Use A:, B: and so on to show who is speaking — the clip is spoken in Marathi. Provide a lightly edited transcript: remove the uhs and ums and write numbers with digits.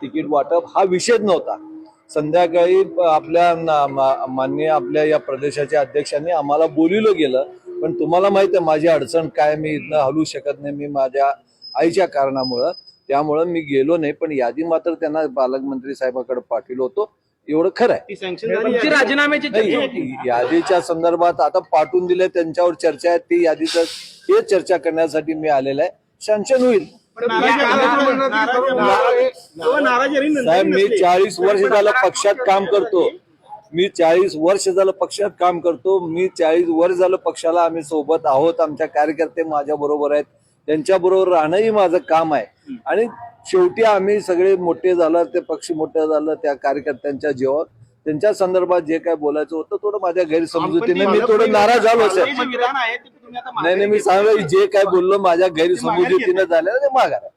A: तिकीट वाटप हा विषयच नव्हता. संध्याकाळी आपल्या माननीय आपल्या या प्रदेशाच्या अध्यक्षांनी आम्हाला बोलिवलं गेलं, पण तुम्हाला माहिती आहे माझी अडचण काय, मी इथनं हलू शकत नाही, मी माझ्या आईच्या कारणामुळं, त्यामुळं मी गेलो नाही. पण यादी मात्र त्यांना पालकमंत्री साहेबांकडे पाठवलं होतं, एवढं खरं आहे.
B: राजीनाम्याची
A: यादीच्या संदर्भात आता पाठवून दिले, त्यांच्यावर चर्चा आहे, ती यादीचं हे चर्चा करण्यासाठी मी आलेला आहे. सँक्शन होईल. साहेब मी 40 वर्ष झालं पक्षात काम करतो, मी 40 वर्ष झालं पक्षात काम करतो, मी 40 वर्ष झालं पक्षाला आम्ही सोबत आहोत, आमच्या कार्यकर्ते माझ्या बरोबर आहेत, त्यांच्या बरोबर राहणंही माझं काम आहे. आणि शेवटी आम्ही सगळे मोठे झालं, ते पक्ष मोठं झालं, त्या कार्यकर्त्यांच्या जीवावर त्यांच्या संदर्भात जे काय बोलायचं होतं थोडं माझ्या गैरसमजुतीने मी थोडं नाराज झालो सर. नाही मी सांगलं जे काय बोललो माझ्या गैरसमजुतीने झालं ते माघार.